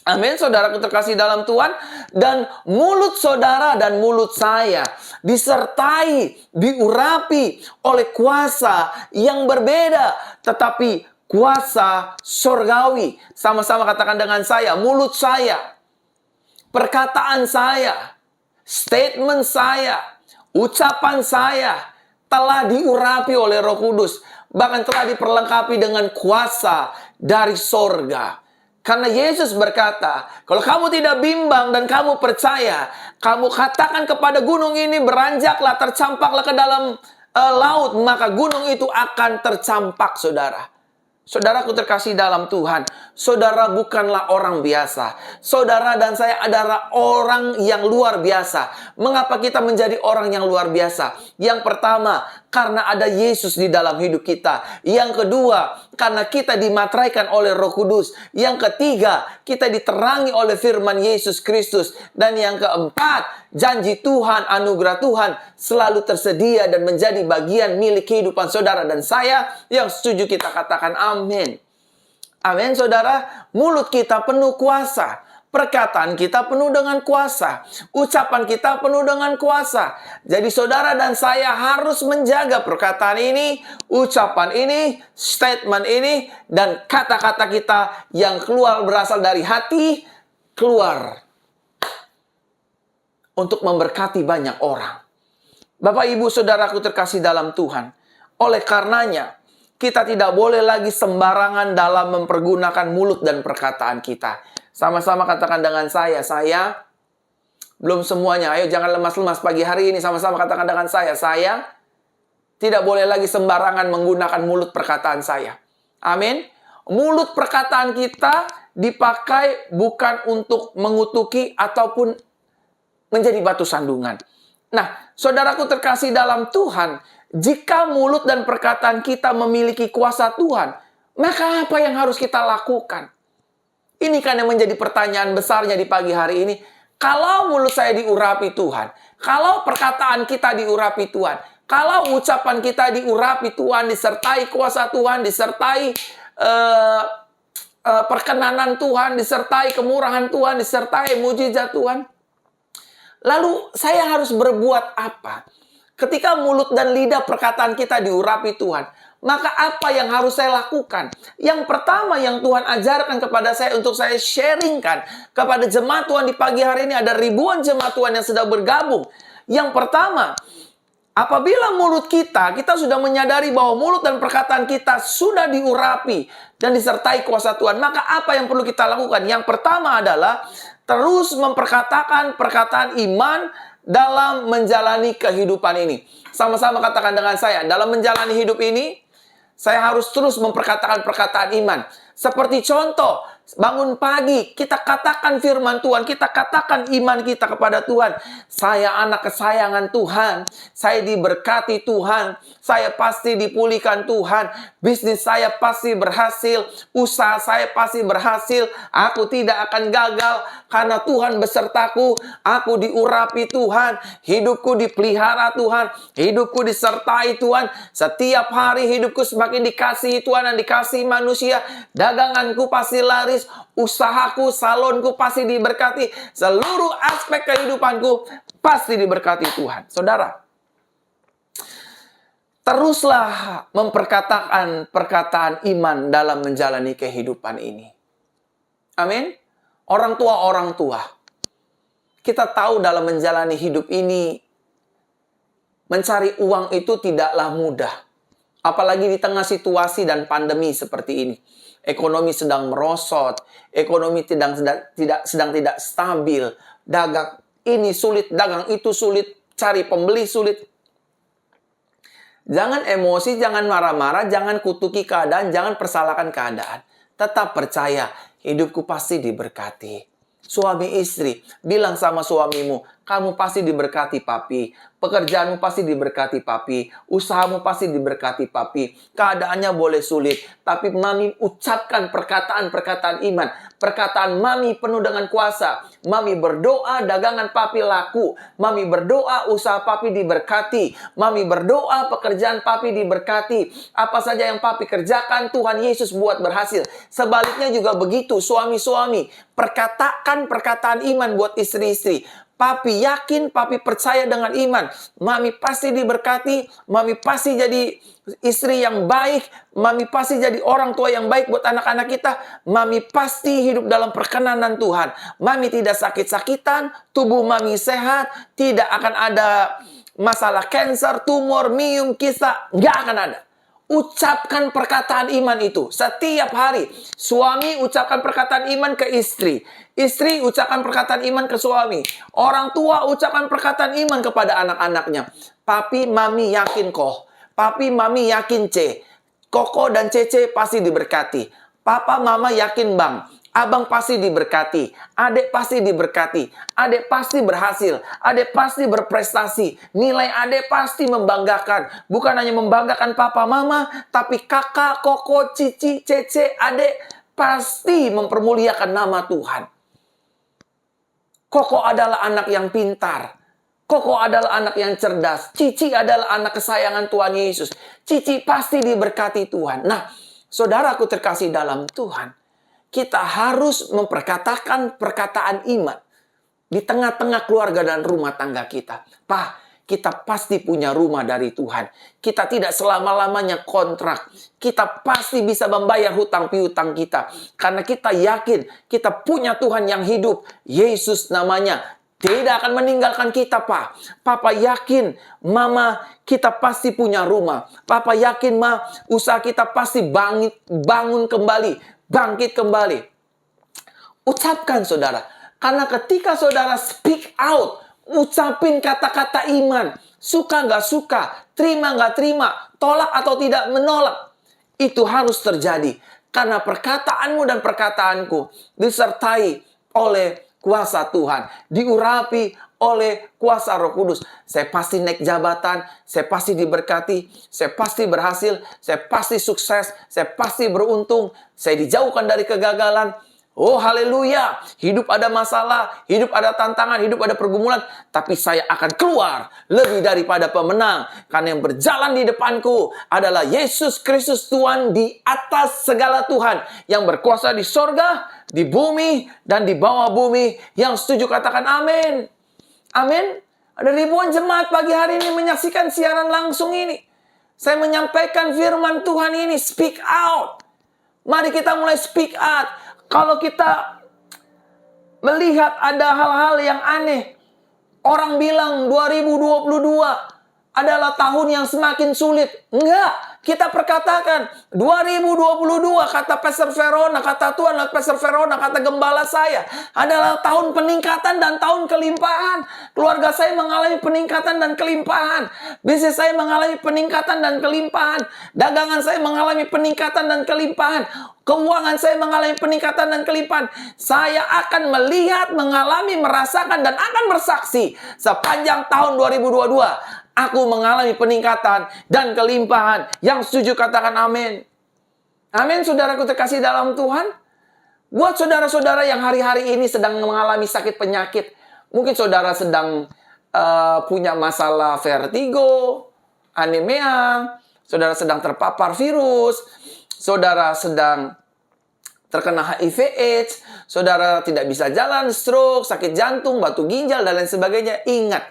Amin, saudaraku terkasih dalam Tuhan. Dan mulut saudara dan mulut saya disertai, diurapi oleh kuasa yang berbeda, tetapi kuasa surgawi. Sama-sama katakan dengan saya, mulut saya, perkataan saya, statement saya, ucapan saya telah diurapi oleh Roh Kudus. Bahkan telah diperlengkapi dengan kuasa dari sorga. Karena Yesus berkata, kalau kamu tidak bimbang dan kamu percaya, kamu katakan kepada gunung ini beranjaklah, tercampaklah ke dalam laut, maka gunung itu akan tercampak, saudara. Saudaraku terkasih dalam Tuhan, saudara bukanlah orang biasa. Saudara dan saya adalah orang yang luar biasa. Mengapa kita menjadi orang yang luar biasa? Yang pertama, karena ada Yesus di dalam hidup kita. Yang kedua, karena kita dimateraikan oleh Roh Kudus. Yang ketiga, kita diterangi oleh firman Yesus Kristus. Dan yang keempat, janji Tuhan, anugerah Tuhan selalu tersedia dan menjadi bagian milik kehidupan saudara dan saya. Yang setuju kita katakan amin. Amin, saudara. Mulut kita penuh kuasa. Perkataan kita penuh dengan kuasa. Ucapan kita penuh dengan kuasa. Jadi saudara dan saya harus menjaga perkataan ini, ucapan ini, statement ini, dan kata-kata kita yang keluar berasal dari hati, keluar untuk memberkati banyak orang. Bapak, Ibu, Saudaraku terkasih dalam Tuhan. Oleh karenanya, kita tidak boleh lagi sembarangan dalam mempergunakan mulut dan perkataan kita. Sama-sama katakan dengan saya belum semuanya. Ayo jangan lemas-lemas pagi hari ini. Sama-sama katakan dengan saya tidak boleh lagi sembarangan menggunakan mulut perkataan saya. Amin. Mulut perkataan kita dipakai bukan untuk mengutuki ataupun menjadi batu sandungan. Nah, saudaraku terkasih dalam Tuhan, jika mulut dan perkataan kita memiliki kuasa Tuhan, maka apa yang harus kita lakukan? Ini kan yang menjadi pertanyaan besarnya di pagi hari ini. Kalau mulut saya diurapi Tuhan, kalau perkataan kita diurapi Tuhan, kalau ucapan kita diurapi Tuhan, disertai kuasa Tuhan, disertai perkenanan Tuhan, disertai kemurahan Tuhan, disertai mujizat Tuhan, lalu saya harus berbuat apa? Ketika mulut dan lidah perkataan kita diurapi Tuhan, maka apa yang harus saya lakukan? Yang pertama yang Tuhan ajarkan kepada saya untuk saya sharingkan kepada jemaat Tuhan di pagi hari ini, ada ribuan jemaat Tuhan yang sedang bergabung. Yang pertama, apabila mulut kita sudah menyadari bahwa mulut dan perkataan kita sudah diurapi dan disertai kuasa Tuhan, maka apa yang perlu kita lakukan? Yang pertama adalah terus memperkatakan perkataan iman dalam menjalani kehidupan ini. Sama-sama katakan dengan saya, dalam menjalani hidup ini, saya harus terus memperkatakan perkataan iman. Seperti contoh, bangun pagi, kita katakan firman Tuhan, kita katakan iman kita kepada Tuhan. Saya anak kesayangan Tuhan, saya diberkati Tuhan, saya pasti dipulihkan Tuhan, bisnis saya pasti berhasil, usaha saya pasti berhasil, aku tidak akan gagal karena Tuhan besertaku, aku diurapi Tuhan, hidupku dipelihara Tuhan, hidupku disertai Tuhan, setiap hari hidupku semakin dikasihi Tuhan dan dikasihi manusia, daganganku pasti laris, usahaku, salonku pasti diberkati, seluruh aspek kehidupanku pasti diberkati Tuhan. Saudara, Teruslah memperkatakan perkataan iman dalam menjalani kehidupan ini. Amin. Orang tua. Kita tahu dalam menjalani hidup ini, mencari uang itu tidaklah mudah. Apalagi di tengah situasi dan pandemi seperti ini. Ekonomi sedang merosot, ekonomi sedang tidak stabil, dagang ini sulit, dagang itu sulit, cari pembeli sulit. Jangan emosi, jangan marah-marah, jangan kutuki keadaan, jangan persalahkan keadaan. Tetap percaya, hidupku pasti diberkati. Suami istri, bilang sama suamimu, kamu pasti diberkati papi. Pekerjaanmu pasti diberkati papi. Usahamu pasti diberkati papi. Keadaannya boleh sulit, tapi mami ucapkan perkataan-perkataan iman. Perkataan mami penuh dengan kuasa. Mami berdoa dagangan papi laku. Mami berdoa usaha papi diberkati. Mami berdoa pekerjaan papi diberkati. Apa saja yang papi kerjakan, Tuhan Yesus buat berhasil. Sebaliknya juga begitu, suami-suami. Perkatakan perkataan iman buat istri-istri. Papi yakin, papi percaya dengan iman. Mami pasti diberkati, mami pasti jadi istri yang baik, mami pasti jadi orang tua yang baik buat anak-anak kita. Mami pasti hidup dalam perkenanan Tuhan. Mami tidak sakit-sakitan, tubuh mami sehat, tidak akan ada masalah kanker, tumor, miom, kista, nggak akan ada. Ucapkan perkataan iman itu setiap hari. Suami ucapkan perkataan iman ke istri. Istri ucapkan perkataan iman ke suami. Orang tua ucapkan perkataan iman kepada anak-anaknya. Papi, mami yakin kok. Papi, mami yakin C. Koko dan Cece pasti diberkati. Papa, mama yakin bang. Abang pasti diberkati, adik pasti diberkati, adik pasti berhasil, adik pasti berprestasi, nilai adik pasti membanggakan. Bukan hanya membanggakan papa mama, tapi kakak, koko, cici, cece, adik pasti mempermuliakan nama Tuhan. Koko adalah anak yang pintar. Koko adalah anak yang cerdas. Cici adalah anak kesayangan Tuhan Yesus. Cici pasti diberkati Tuhan. Nah, saudaraku terkasih dalam Tuhan, kita harus memperkatakan perkataan iman di tengah-tengah keluarga dan rumah tangga kita. Pak, kita pasti punya rumah dari Tuhan. Kita tidak selama-lamanya kontrak. Kita pasti bisa membayar hutang piutang kita. Karena kita yakin kita punya Tuhan yang hidup. Yesus namanya. Tidak akan meninggalkan kita, Pak. Papa yakin, Mama, kita pasti punya rumah. Papa yakin, Ma, usaha kita pasti bangun kembali. Bangkit kembali. Ucapkan, saudara. Karena ketika saudara speak out, ucapin kata-kata iman. Suka nggak suka, terima nggak terima, tolak atau tidak menolak. Itu harus terjadi. Karena perkataanmu dan perkataanku disertai oleh kuasa Tuhan. Diurapi oleh kuasa Roh Kudus. Saya pasti naik jabatan, saya pasti diberkati, saya pasti berhasil, saya pasti sukses, saya pasti beruntung, saya dijauhkan dari kegagalan. Oh haleluya, hidup ada masalah, hidup ada tantangan, hidup ada pergumulan, tapi saya akan keluar lebih daripada pemenang. Karena yang berjalan di depanku adalah Yesus Kristus Tuhan di atas segala Tuhan, yang berkuasa di sorga, di bumi, dan di bawah bumi. Yang setuju katakan amin. Amin. Ada ribuan jemaat pagi hari ini menyaksikan siaran langsung ini. Saya menyampaikan firman Tuhan ini, speak out. Mari kita mulai speak out. Kalau kita melihat ada hal-hal yang aneh, orang bilang 2022 adalah tahun yang semakin sulit. Enggak. Kita perkatakan 2022 kata Pastor Verona, kata Tuhan lewat Pastor Verona, kata gembala saya adalah tahun peningkatan dan tahun kelimpahan. Keluarga saya mengalami peningkatan dan kelimpahan. Bisnis saya mengalami peningkatan dan kelimpahan. Dagangan saya mengalami peningkatan dan kelimpahan. Keuangan saya mengalami peningkatan dan kelimpahan. Saya akan melihat, mengalami, merasakan, dan akan bersaksi sepanjang tahun 2022. Aku mengalami peningkatan dan kelimpahan. Yang setuju katakan amin. Amin, saudaraku terkasih dalam Tuhan. Buat saudara-saudara yang hari-hari ini sedang mengalami sakit penyakit. Mungkin saudara sedang punya masalah vertigo, anemia. Saudara sedang terpapar virus. Saudara sedang terkena HIV/AIDS. Saudara tidak bisa jalan, stroke, sakit jantung, batu ginjal, dan lain sebagainya. Ingat.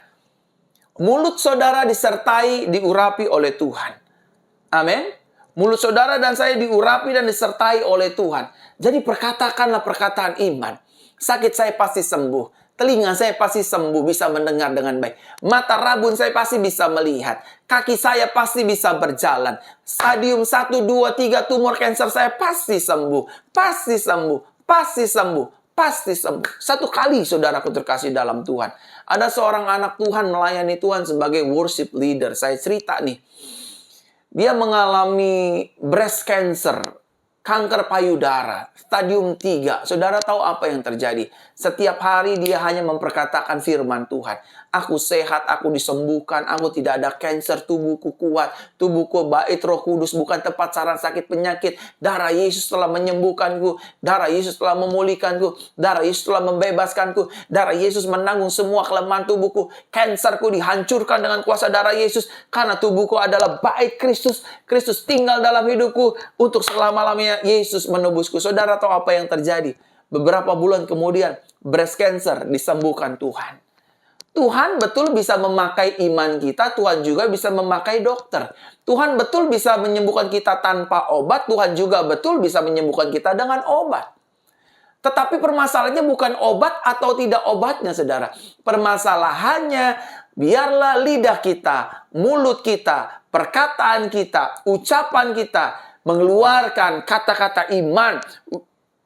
Mulut saudara disertai, diurapi oleh Tuhan. Amin. Mulut saudara dan saya diurapi dan disertai oleh Tuhan. Jadi perkatakanlah perkataan iman. Sakit saya pasti sembuh. Telinga saya pasti sembuh, bisa mendengar dengan baik. Mata rabun saya pasti bisa melihat. Kaki saya pasti bisa berjalan. Stadium 1, 2, 3 tumor kanker saya pasti sembuh. Pasti sembuh. Pasti sembuh. Pasti sembuh. Satu kali saudaraku terkasih dalam Tuhan. Ada seorang anak Tuhan melayani Tuhan sebagai worship leader. Saya cerita nih. Dia mengalami breast cancer, kanker payudara, stadium 3. Saudara tahu apa yang terjadi? Setiap hari dia hanya memperkatakan firman Tuhan. Aku sehat, aku disembuhkan, aku tidak ada kanker, tubuhku kuat, tubuhku bait Roh Kudus, bukan tempat sarang sakit penyakit. Darah Yesus telah menyembuhkanku, darah Yesus telah memulihkanku, darah Yesus telah membebaskanku, darah Yesus menanggung semua kelemahan tubuhku. Kanserku dihancurkan dengan kuasa darah Yesus, karena tubuhku adalah bait Kristus. Kristus tinggal dalam hidupku untuk selama-lamanya. Yesus menebusku. Saudara tahu apa yang terjadi? Beberapa bulan kemudian, breast cancer disembuhkan Tuhan. Tuhan betul bisa memakai iman kita, Tuhan juga bisa memakai dokter. Tuhan betul bisa menyembuhkan kita tanpa obat, Tuhan juga betul bisa menyembuhkan kita dengan obat. Tetapi permasalahannya bukan obat atau tidak obatnya, saudara. Permasalahannya, biarlah lidah kita, mulut kita, perkataan kita, ucapan kita, mengeluarkan kata-kata iman.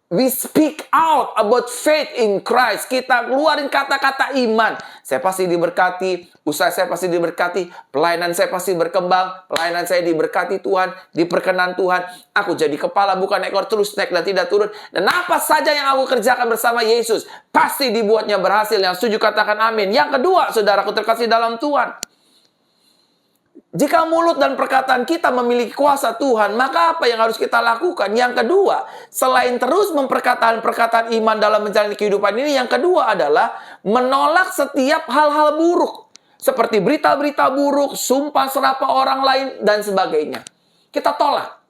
We speak out about faith in Christ. Kita keluarin kata-kata iman. Saya pasti diberkati, usaha saya pasti diberkati, pelayanan saya pasti berkembang, pelayanan saya diberkati Tuhan, diperkenan Tuhan. Aku jadi kepala bukan ekor, terus naik dan tidak turun. Dan apa saja yang aku kerjakan bersama Yesus, pasti dibuatnya berhasil. Yang setuju katakan amin. Yang kedua, saudaraku terkasih dalam Tuhan. Jika mulut dan perkataan kita memiliki kuasa Tuhan, maka apa yang harus kita lakukan? Yang kedua, selain terus memperkataan perkataan iman dalam menjalani kehidupan ini, yang kedua adalah menolak setiap hal-hal buruk. Seperti berita-berita buruk, sumpah serapah orang lain, dan sebagainya. Kita tolak.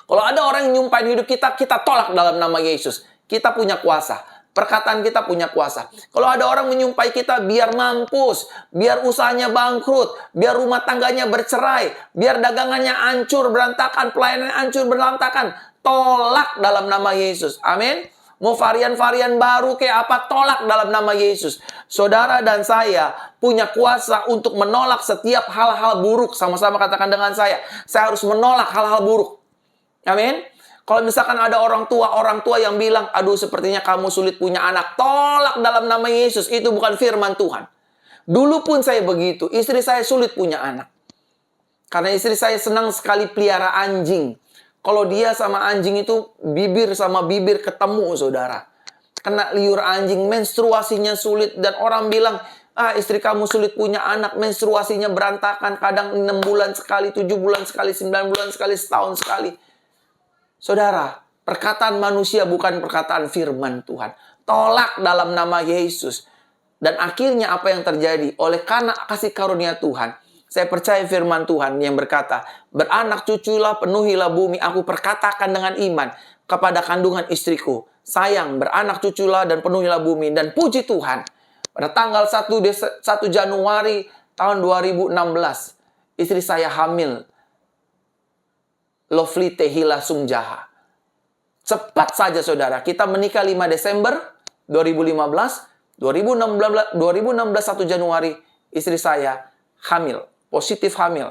Kalau ada orang yang nyumpahin hidup kita, kita tolak dalam nama Yesus. Kita punya kuasa. Perkataan kita punya kuasa. Kalau ada orang menyumpahi kita, biar mampus, biar usahanya bangkrut, biar rumah tangganya bercerai, biar dagangannya hancur, berantakan, pelayanannya hancur, berantakan, tolak dalam nama Yesus. Amin. Mau varian-varian baru kayak apa, tolak dalam nama Yesus. Saudara dan saya punya kuasa untuk menolak setiap hal-hal buruk. Sama-sama katakan dengan saya harus menolak hal-hal buruk. Amin. Kalau misalkan ada orang tua yang bilang, aduh sepertinya kamu sulit punya anak. Tolak dalam nama Yesus. Itu bukan firman Tuhan. Dulu pun saya begitu. Istri saya sulit punya anak. Karena istri saya senang sekali pelihara anjing. Kalau dia sama anjing itu, bibir sama bibir ketemu, saudara. Kena liur anjing, menstruasinya sulit. Dan orang bilang, istri kamu sulit punya anak, menstruasinya berantakan. Kadang 6 bulan sekali, 7 bulan sekali, 9 bulan sekali, setahun sekali. Saudara, perkataan manusia bukan perkataan firman Tuhan. Tolak dalam nama Yesus. Dan akhirnya apa yang terjadi? Oleh karena kasih karunia Tuhan, saya percaya firman Tuhan yang berkata, beranak cuculah, penuhilah bumi. Aku perkatakan dengan iman kepada kandungan istriku. Sayang, beranak cuculah dan penuhilah bumi. Dan puji Tuhan, pada tanggal 1 Januari tahun 2016, istri saya hamil. Lovely Tehila Sungjaha. Cepat saja saudara, kita menikah 5 Desember 2015, 2016 1 Januari istri saya hamil, positif hamil.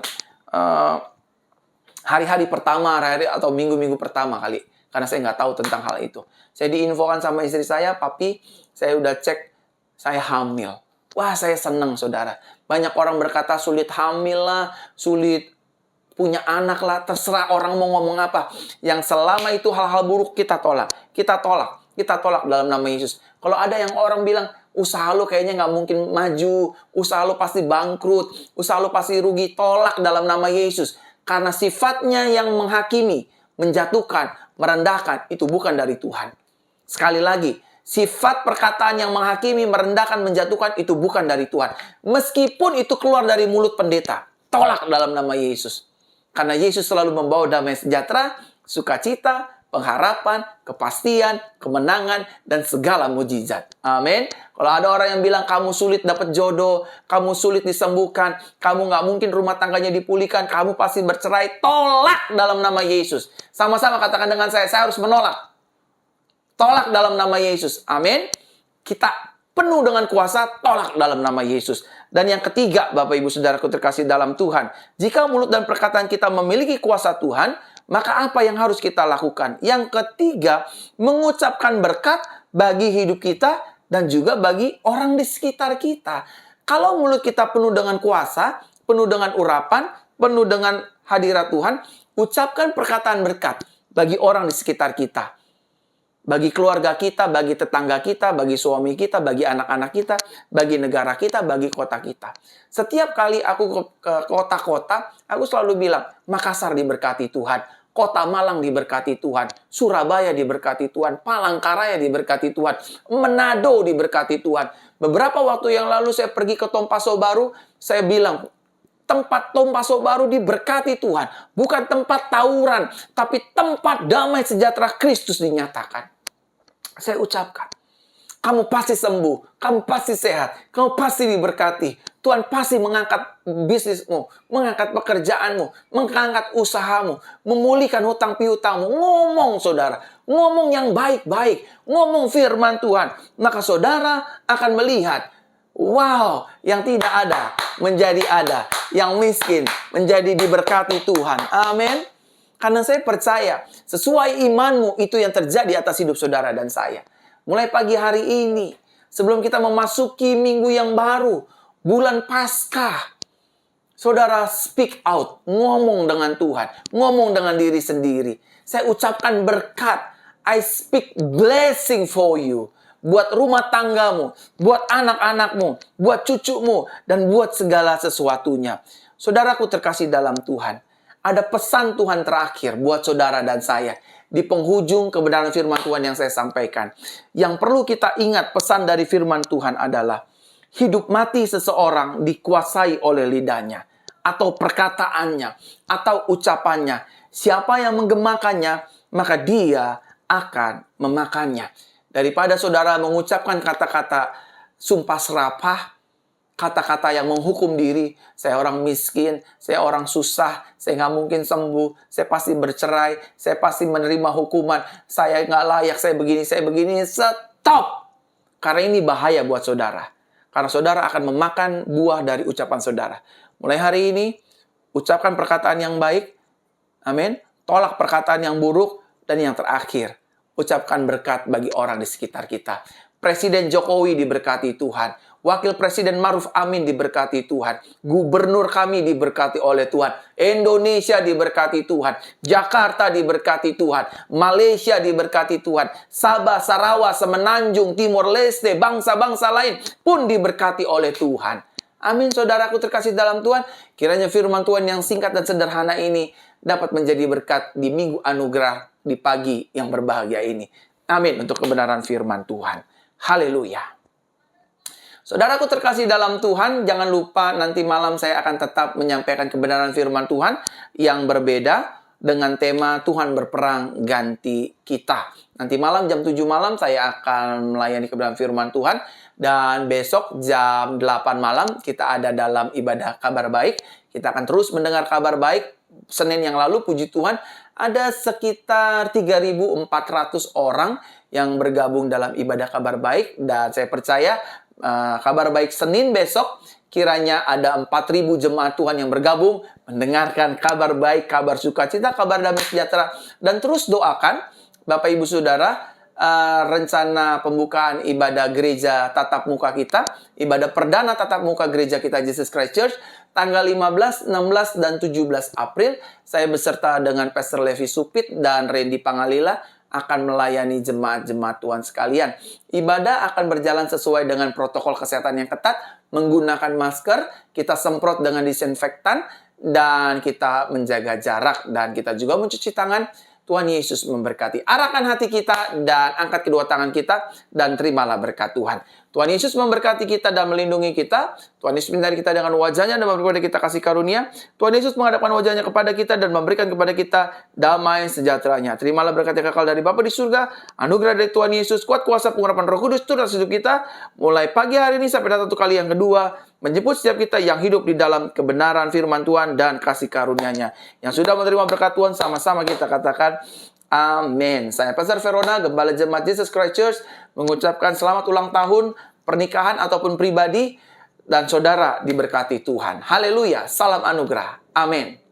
Hari-hari pertama, hari-hari atau minggu-minggu pertama kali, karena saya nggak tahu tentang hal itu. Saya diinfokan sama istri saya, papi, saya udah cek, saya hamil. Wah, saya senang saudara. Banyak orang berkata sulit hamil lah, sulit punya anak lah, terserah orang mau ngomong apa. Yang selama itu hal-hal buruk kita tolak. Kita tolak. Kita tolak dalam nama Yesus. Kalau ada yang orang bilang, usaha lo kayaknya nggak mungkin maju, usaha lo pasti bangkrut, usaha lo pasti rugi, tolak dalam nama Yesus. Karena sifatnya yang menghakimi, menjatuhkan, merendahkan, itu bukan dari Tuhan. Sekali lagi, sifat perkataan yang menghakimi, merendahkan, menjatuhkan, itu bukan dari Tuhan. Meskipun itu keluar dari mulut pendeta, tolak dalam nama Yesus. Karena Yesus selalu membawa damai sejahtera, sukacita, pengharapan, kepastian, kemenangan, dan segala mujizat. Amin. Kalau ada orang yang bilang kamu sulit dapat jodoh, kamu sulit disembuhkan, kamu nggak mungkin rumah tangganya dipulihkan, kamu pasti bercerai, tolak dalam nama Yesus. Sama-sama katakan dengan saya harus menolak. Tolak dalam nama Yesus. Amin. Kita penuh dengan kuasa, tolak dalam nama Yesus. Dan yang ketiga, Bapak Ibu Saudaraku terkasih dalam Tuhan, jika mulut dan perkataan kita memiliki kuasa Tuhan, maka apa yang harus kita lakukan? Yang ketiga, mengucapkan berkat bagi hidup kita dan juga bagi orang di sekitar kita. Kalau mulut kita penuh dengan kuasa, penuh dengan urapan, penuh dengan hadirat Tuhan, ucapkan perkataan berkat bagi orang di sekitar kita. Bagi keluarga kita, bagi tetangga kita, bagi suami kita, bagi anak-anak kita, bagi negara kita, bagi kota kita. Setiap kali aku ke kota-kota, aku selalu bilang, Makassar diberkati Tuhan, Kota Malang diberkati Tuhan, Surabaya diberkati Tuhan, Palangkaraya diberkati Tuhan, Manado diberkati Tuhan. Beberapa waktu yang lalu saya pergi ke Tompaso Baru, saya bilang, tempat Tompaso Baru diberkati Tuhan. Bukan tempat tawuran, tapi tempat damai sejahtera Kristus dinyatakan. Saya ucapkan, kamu pasti sembuh, kamu pasti sehat, kamu pasti diberkati. Tuhan pasti mengangkat bisnismu, mengangkat pekerjaanmu, mengangkat usahamu, memulihkan hutang piutangmu. Ngomong saudara, ngomong yang baik-baik, ngomong firman Tuhan. Maka saudara akan melihat, wow, yang tidak ada menjadi ada, yang miskin menjadi diberkati Tuhan. Amin. Karena saya percaya, sesuai imanmu itu yang terjadi atas hidup saudara dan saya. Mulai pagi hari ini, sebelum kita memasuki minggu yang baru, bulan Paskah, saudara speak out, ngomong dengan Tuhan, ngomong dengan diri sendiri. Saya ucapkan berkat, I speak blessing for you. Buat rumah tanggamu, buat anak-anakmu, buat cucumu, dan buat segala sesuatunya. Saudaraku terkasih dalam Tuhan, ada pesan Tuhan terakhir buat saudara dan saya. Di penghujung kebenaran firman Tuhan yang saya sampaikan. Yang perlu kita ingat pesan dari firman Tuhan adalah, hidup mati seseorang dikuasai oleh lidahnya, atau perkataannya, atau ucapannya. Siapa yang menggemakannya, maka dia akan memakannya. Daripada saudara mengucapkan kata-kata sumpah serapah, kata-kata yang menghukum diri, saya orang miskin, saya orang susah, saya nggak mungkin sembuh, saya pasti bercerai, saya pasti menerima hukuman, saya nggak layak, saya begini, stop! Karena ini bahaya buat saudara. Karena saudara akan memakan buah dari ucapan saudara. Mulai hari ini, ucapkan perkataan yang baik, amin, tolak perkataan yang buruk, dan yang terakhir, ucapkan berkat bagi orang di sekitar kita. Presiden Jokowi diberkati Tuhan. Wakil Presiden Maruf Amin diberkati Tuhan. Gubernur kami diberkati oleh Tuhan. Indonesia diberkati Tuhan. Jakarta diberkati Tuhan. Malaysia diberkati Tuhan. Sabah, Sarawak, Semenanjung, Timor Leste, bangsa-bangsa lain pun diberkati oleh Tuhan. Amin, saudaraku terkasih dalam Tuhan. Kiranya firman Tuhan yang singkat dan sederhana ini dapat menjadi berkat di minggu anugerah di pagi yang berbahagia ini. Amin, untuk kebenaran firman Tuhan. Haleluya. Saudaraku terkasih dalam Tuhan, jangan lupa nanti malam saya akan tetap menyampaikan kebenaran firman Tuhan yang berbeda dengan tema Tuhan berperang ganti kita. Nanti malam jam 7 malam saya akan melayani kebenaran firman Tuhan. Dan besok jam 8 malam kita ada dalam ibadah kabar baik. Kita akan terus mendengar kabar baik. Senin yang lalu puji Tuhan ada sekitar 3.400 orang yang bergabung dalam ibadah kabar baik. Dan saya percaya kabar baik Senin besok kiranya ada 4.000 jemaat Tuhan yang bergabung mendengarkan kabar baik, kabar sukacita, kabar damai sejahtera. Dan terus doakan Bapak Ibu Saudara rencana pembukaan ibadah gereja tatap muka kita, ibadah perdana tatap muka gereja kita Jesus Christ Church tanggal 15, 16, dan 17 April. Saya beserta dengan Pastor Levi Supit dan Randy Pangalila akan melayani jemaat-jemaat Tuhan sekalian. Ibadah akan berjalan sesuai dengan protokol kesehatan yang ketat, menggunakan masker, kita semprot dengan disinfektan, dan kita menjaga jarak, dan kita juga mencuci tangan. Tuhan Yesus memberkati. Arahkan hati kita dan angkat kedua tangan kita dan terimalah berkat Tuhan. Tuhan Yesus memberkati kita dan melindungi kita. Tuhan Yesus menyertai kita dengan wajahnya dan memberi kepada kita kasih karunia. Tuhan Yesus menghadapkan wajahnya kepada kita dan memberikan kepada kita damai sejahteranya. Terimalah berkat yang kekal dari Bapa di surga, anugerah dari Tuhan Yesus, kuat kuasa pengurapan Roh Kudus turun atas hidup kita, mulai pagi hari ini sampai datang satu kali yang kedua, menjemput setiap kita yang hidup di dalam kebenaran firman Tuhan dan kasih karunia-Nya. Yang sudah menerima berkat Tuhan, sama-sama kita katakan, amin. Saya Pastor Verona, Gembala Jemaat Jesus Christ Church, mengucapkan selamat ulang tahun, pernikahan ataupun pribadi, dan saudara diberkati Tuhan. Haleluya, salam anugerah. Amin.